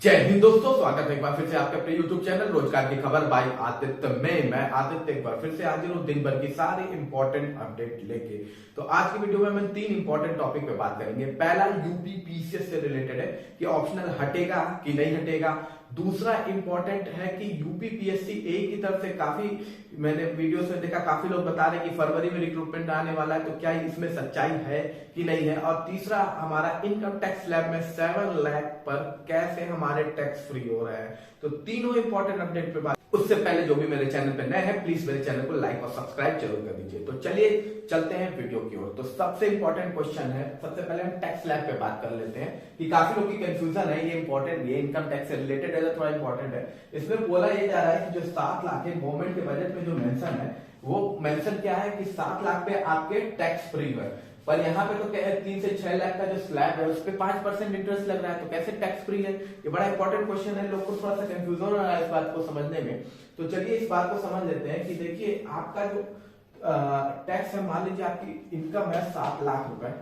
जय हिंद दोस्तों, स्वागत है एक बार फिर से आपके अपने YouTube चैनल रोजगार की खबर बाय आदित्य में। मैं आदित्य एक बार फिर से हाजिर हूँ दिन भर की सारी इंपॉर्टेंट अपडेट लेके। तो आज की वीडियो में हम 3 इंपॉर्टेंट टॉपिक पे बात करेंगे। पहला यूपी पीसीएस से रिलेटेड है कि ऑप्शनल हटेगा कि नहीं हटेगा। दूसरा इंपॉर्टेंट है कि यूपी पीएससी ए की तरफ से काफी मैंने वीडियोस में देखा, काफी लोग बता रहे हैं कि फरवरी में रिक्रूटमेंट आने वाला है, तो क्या इसमें सच्चाई है कि नहीं है। और तीसरा हमारा इनकम टैक्स स्लैब में 7 लाख पर कैसे हमारे टैक्स फ्री हो रहे हैं। तो तीनों इंपॉर्टेंट अपडेट पे बात। उससे पहले जो भी मेरे चैनल पे नए हैं प्लीज मेरे चैनल को लाइक और सब्सक्राइब जरूर कर दीजिए। तो चलिए चलते हैं वीडियो की ओर। तो सबसे इंपॉर्टेंट क्वेश्चन है, सबसे पहले हम टैक्स स्लैब पे बात कर लेते हैं कि काफी लोगों की कंफ्यूजन है। ये इंपॉर्टेंट, ये इनकम टैक्स से रिलेटेड है, थोड़ा इंपॉर्टेंट है। इसमें बोला ये जा रहा है कि जो 7 लाख है गवर्नमेंट के बजट में जो मेंशन है, वो मेंशन क्या है कि 7 लाख पे आपके टैक्स फ्री है। पर यहाँ पे तो 3 से 6 लाख का जो स्लैब है उस पे 5% इंटरेस्ट लग रहा है, तो कैसे टैक्स फ्री है। ये बड़ा इंपॉर्टेंट क्वेश्चन है, लोग को थोड़ा सा कंफ्यूजन हो रहा है इस बात को समझने में। तो चलिए इस बात को समझ लेते हैं कि देखिए आपका जो टैक्स है, मान लीजिए आपकी इनकम है 7 लाख रुपए।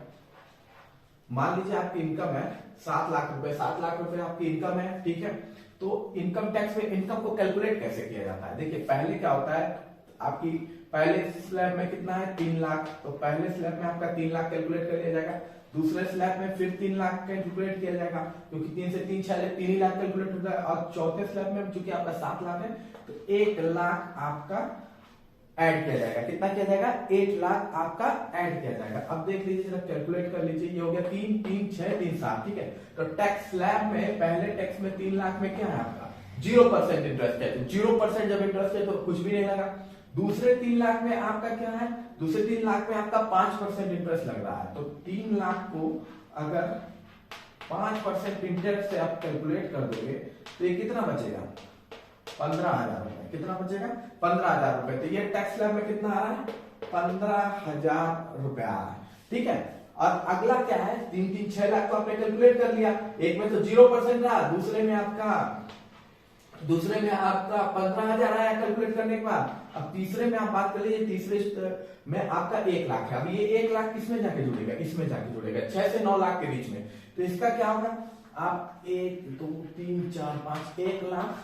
मान लीजिए आपकी इनकम है 7 लाख रुपए, 7 लाख रुपए आपकी इनकम है, ठीक है। तो इनकम टैक्स में इनकम को कैलकुलेट कैसे किया जाता है। देखिए पहले क्या होता है, आपकी पहले स्लैब में कितना है 3 लाख, तो पहले स्लैब में आपका 3 लाख कैलकुलेट कर लिया जाएगा। दूसरे स्लैब में फिर 3 लाख कैलकुलेट किया जाएगा, क्योंकि 3 से 3 6 3 ही लाख कैलकुलेट होता है। और चौथे स्लैब में चूंकि आपका 7 लाख है तो 1 लाख आपका ऐड किया जाएगा। कितना किया जाएगा, 1 लाख आपका ऐड किया जाएगा। अब देख लीजिए, जरा कैलकुलेट कर लीजिए, ये हो गया 3 3 6 3 7, ठीक है। तो टैक्स स्लैब में पहले टैक्स में 3 लाख में क्या है आपका 0% इंटरेस्ट है। 0% जब इंटरेस्ट है तो कुछ भी नहीं लगा। दूसरे 3 लाख में आपका क्या है, दूसरे 3 लाख में आपका 5% इंटरेस्ट लग रहा है। तो 3 लाख को अगर 5% इंटरेस्ट से आप कैलकुलेट कर दोगे तो ये कितना बचेगा 15,000 रुपए। कितना बचेगा 15,000 रुपए। तो ये टैक्स स्लैब में कितना आ रहा है 15,000 रुपए आ रहा है, ठीक है। और अगला क्या है 3 3 6 लाख को आपने कैलकुलेट कर लिया। एक में तो 0% रहा, दूसरे में आपका 15,000 आया कैलकुलेट करने के बाद। अब तीसरे में आप बात कर लीजिए, तीसरे में आपका 1 लाख है। अब ये 1 लाख किसमें जाके जुड़ेगा, इसमें जाके जुड़ेगा 6 से 9 लाख के बीच में। तो इसका क्या होगा, आप 1 2 3 4 5 1 लाख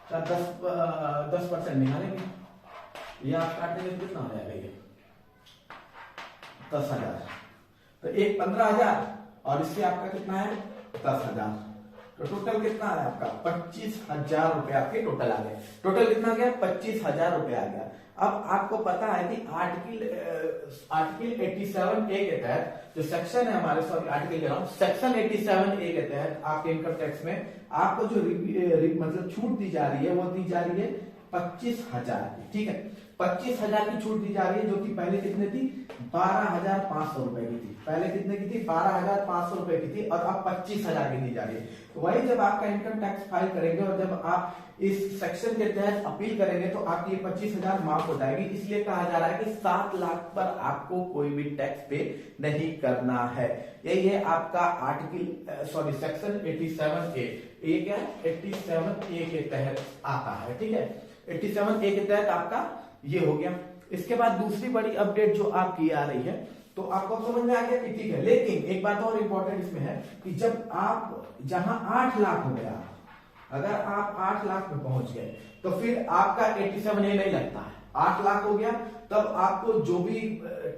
का 10% निकालेंगे। ये आप काटेंगे कितना हो जाएगा, ये 10,000। तो एक 15,000 और इससे आपका कितना है 10,000। तो टोटल कितना है आपका 25,000 रुपए आपके टोटल आ गए। टोटल कितना गया 25,000 रुपए आ गया। अब आपको पता है कि आर्टिकल 87A के तहत जो सेक्शन है हमारे, सॉरी आर्टिकल कह रहा हूं, सेक्शन 87A के तहत आपके इनकम टैक्स में आपको जो मतलब छूट दी जा रही है वो दी जा रही है 25,000 की, ठीक है। 25,000 की छूट दी जा रही है, जो कि पहले कितने थी 12,500 रुपए की थी। पहले कितने की थी 12,500 रुपए की थी, और अब 25,000 की दी जा रही है। तो वही जब आपका इनकम टैक्स फाइल करेंगे और जब आप इस सेक्शन के तहत अपील करेंगे तो आपकी ये 25,000 माफ हो जाएगी। इसलिए कहा जा रहा है कि 7 लाख पर आपको कोई भी टैक्स पे नहीं करना है। यही है आपका आर्टिकल सॉरी सेक्शन 87A। ये क्या है 87A के तहत आता है, ठीक है। 87A के तहत आपका ये हो गया। इसके बाद दूसरी बड़ी अपडेट जो आपकी आ रही है, तो आपको समझ में आ गया कि ठीक है। लेकिन एक बात और इंपॉर्टेंट इसमें है कि जब आप जहां 8 लाख हो गया, अगर आप 8 लाख में पहुंच गए तो फिर आपका 87A नहीं लगता है। 8 लाख हो गया तब आपको जो भी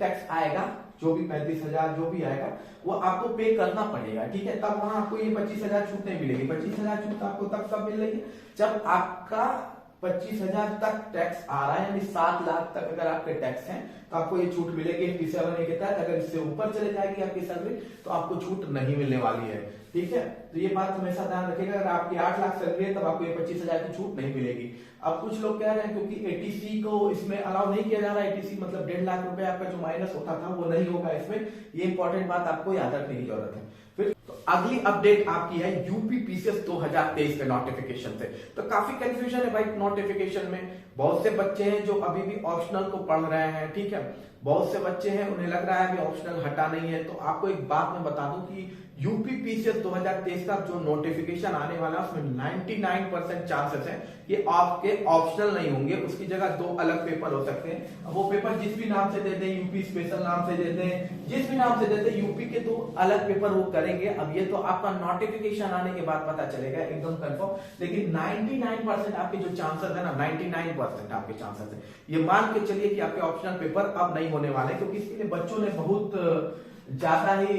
टैक्स आएगा, जो भी 35,000 जो भी आएगा वो आपको पे करना पड़ेगा, ठीक है। तब वहां आपको ये 25,000 छूट नहीं मिलेगी। 25,000 छूट आपको तब कब मिल रही है जब आपका 25,000 तक टैक्स आ रहा है, यानी 7 लाख तक अगर आपके टैक्स हैं तो आपको ये छूट मिलेगी 87A के तहत। अगर इससे ऊपर चले जाएगी आपकी सैलरी तो आपको छूट नहीं मिलने वाली है, ठीक है। तो ये बात हमेशा ध्यान रखिएगा, अगर आपकी 8 लाख सैलरी है तब आपको ये 25,000 की छूट नहीं मिलेगी। अब कुछ लोग कह रहे हैं क्योंकि एटीसी को इसमें अलाउ नहीं किया जा रहा है, एटीसी मतलब 1.5 लाख रुपए आपका जो माइनस होता था वो नहीं होगा इसमें। ये इंपॉर्टेंट बात आपको याद रखने की जरूरत है। फिर तो अगली अपडेट आपकी है यूपी पीसीएस 2023 के नोटिफिकेशन से। तो काफी कंफ्यूजन है भाई नोटिफिकेशन में। बहुत से बच्चे हैं जो अभी भी ऑप्शनल को पढ़ रहे हैं, ठीक है। बहुत से बच्चे हैं उन्हें लग रहा है कि ऑप्शनल हटा नहीं है। तो आपको एक बात मैं बता दूं कि यूपी पीसीएस 2023 का जो नोटिफिकेशन आने वाला है उसमें 99% चांसेस है कि आपके ऑप्शनल नहीं होंगे, उसकी जगह 2 अलग पेपर हो सकते हैं। अब वो पेपर जिस भी नाम से दे दें, यूपी स्पेशल नाम से दे दें, जिस भी नाम से दे दें, यूपी के 2 अलग पेपर वो करेंगे। अब ये तो आपका नोटिफिकेशन आने के बाद पता चलेगा एकदम कंफर्म, लेकिन 99% आपके जो चांसेस है ना, 99% आपके चांसेस है, ये मान के चलिए कि आपके ऑप्शनल पेपर अब नहीं होने वाले, क्योंकि इसके लिए बच्चों ने बहुत ज्यादा ही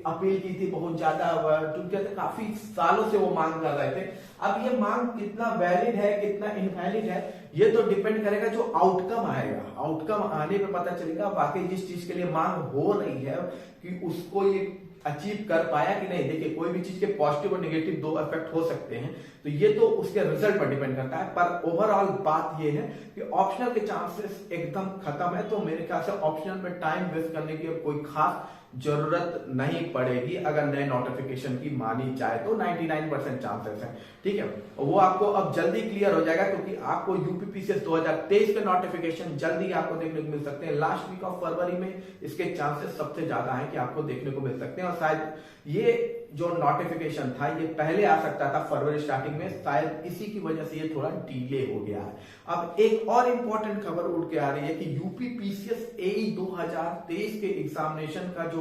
अपील की थी, बहुत ज्यादा, क्योंकि काफी सालों से वो मांग कर रहे थे। अब ये मांग कितना वैलिड है कितना इनवैलिड है ये तो डिपेंड करेगा जो आउटकम आएगा। आउटकम आने पे पता चलेगा वाकई जिस चीज के लिए मांग हो रही है कि उसको ये अचीव कर पाया कि नहीं। देखिए, कोई भी चीज के पॉजिटिव और नेगेटिव 2 इफेक्ट हो सकते हैं, तो ये तो उसके रिजल्ट पर डिपेंड करता है। पर ओवरऑल बात ये है कि ऑप्शनल के चांसेस एकदम खत्म है, तो मेरे ख्याल से ऑप्शनल में टाइम वेस्ट करने की अब कोई खास जरूरत नहीं पड़ेगी अगर नए नोटिफिकेशन की मानी जाए तो 99% चांसेस है। ठीक है, वो आपको अब जल्दी क्लियर हो जाएगा, क्योंकि आपको यूपीपीसीएस 2023 के नोटिफिकेशन जल्दी आपको देखने को मिल सकते हैं। लास्ट वीक ऑफ फरवरी में इसके चांसेस सबसे ज्यादा हैं कि आपको देखने को मिल सकते हैं। और शायद ये जो नोटिफिकेशन था ये पहले आ सकता था फरवरी स्टार्टिंग में, शायद इसी की वजह से ये थोड़ा डिले हो गया है। अब एक और इंपॉर्टेंट खबर उड़ के आ रही है कि यूपी पीसीएस एई 2023 के एग्जामिनेशन का जो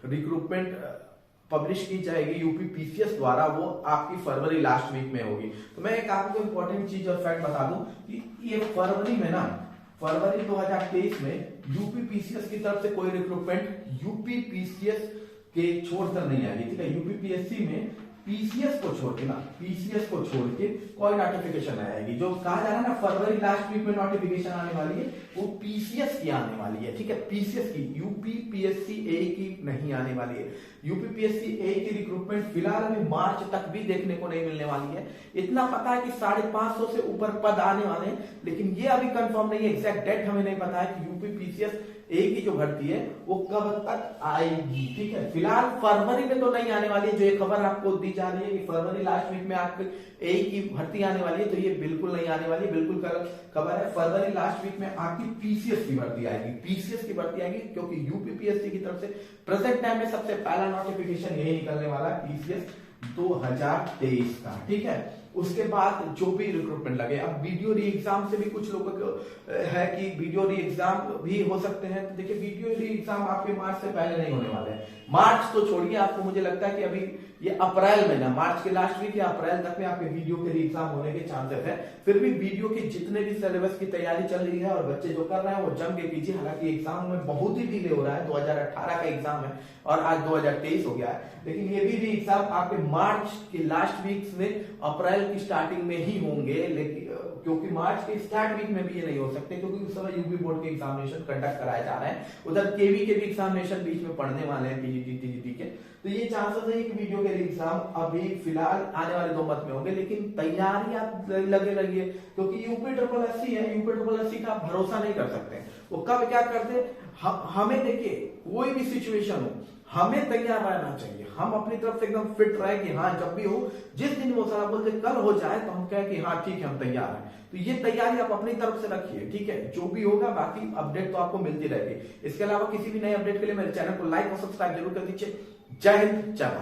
रिक्रूटमेंट पब्लिश की जाएगी यूपी पीसीएस द्वारा, वो आपकी फरवरी लास्ट वीक में होगी। तो मैं एक आपको इंपॉर्टेंट चीज और फैक्ट बता दूं कि ये फरवरी में ना, फरवरी 2023 में यूपी पीसीएस की तरफ से कोई रिक्रूटमेंट यूपी पीसीएस के छोड़कर नहीं आएगी। ठीक है, यूपीपीएससी में पीसीएस को छोड़ के ना, पीसीएस को छोड़ के कोई नोटिफिकेशन आएगी। जो कहा जा रहा है ना फरवरी लास्ट वीक में नोटिफिकेशन आने वाली है, वो पीसीएस की आने वाली है। ठीक है, पीसीएस की, यूपीपीएससी ए की नहीं आने वाली है। यूपीपीएससी ए की रिक्रूटमेंट फिलहाल अभी मार्च तक भी देखने को नहीं मिलने वाली है। इतना पता है कि 550 से ऊपर पद आने वाले हैं, लेकिन ये अभी कंफर्म नहीं है, एग्जैक्ट डेट हमें नहीं पता है कि यूपीपीसीएस ए की जो भर्ती है वो कब तक आएगी। ठीक है, फिलहाल फरवरी में तो नहीं आने वाली है। जो ये खबर आपको दी जा रही है कि फरवरी लास्ट वीक में आपके ए की भर्ती आने वाली है, तो ये बिल्कुल नहीं आने वाली, बिल्कुल खबर है। फरवरी लास्ट वीक में आपकी पीसीएस की भर्ती आएगी, पीसीएस की भर्ती आएगी, क्योंकि यूपीपीएससी की तरफ से प्रेजेंट टाइम में सबसे पहला नोटिफिकेशन यही निकलने वाला है, पीसीएस 2023 का। ठीक है, उसके बाद जो भी रिक्रूटमेंट लगे। अब वीडियो री एग्जाम से भी कुछ लोगों को है कि वीडियो री एग्जाम भी हो सकते हैं। तो देखिए, वीडियो री एग्जाम आपके मार्च से पहले नहीं होने वाले हैं। मार्च तो छोड़िए, आपको मुझे लगता है कि अभी ये अप्रैल में ना, मार्च के लास्ट वीक या अप्रैल तक में आपके वीडियो के री एग्जाम होने के चांसेस है। फिर भी वीडियो के जितने भी सिलेबस की तैयारी चल रही है और बच्चे जो कर रहे हैं वो जम के कीजिए। हालांकि एग्जाम में बहुत ही डिले हो रहा है, 2018 का एग्जाम है और आज 2023 हो गया है, लेकिन ये भी एग्जाम आपके मार्च के लास्ट वीक में, अप्रैल की स्टार्टिंग में ही होंगे। लेकिन क्योंकि मार्च के स्टार्ट वीक में भी ये नहीं हो सकते, क्योंकि उस समय यूपी बोर्ड के एग्जामिनेशन कंडक्ट कराए जा रहे हैं, उधर केवी के भी एग्जामिनेशन बीच में पढ़ने वाले हैं, पीजीटी टीजीटी के। तो ये चांसेस है कि वीडियो के एग्जाम अभी फिलहाल आने वाले 2 मंथ में होंगे, लेकिन तैयारी आप लगे रहिए, क्योंकि यूपी ट्रिपल एससी है, यूपी ट्रिपल एससी का आप भरोसा नहीं कर सकते। वो कब क्या करते, हमें देखिए कोई भी सिचुएशन हो हमें तैयार रहना चाहिए। हम अपनी तरफ से एकदम फिट रहे कि हाँ जब भी हो, जिस दिन वो सारा बोलते कल हो जाए तो हम कहें कि हाँ ठीक है हम तैयार हैं। तो ये तैयारी आप अपनी तरफ से रखिए। ठीक है, जो भी होगा बाकी अपडेट तो आपको मिलती रहेगी। इसके अलावा किसी भी नए अपडेट के लिए मेरे चैनल को लाइक और सब्सक्राइब जरूर कर दीजिए। जय हिंद, जय भारत।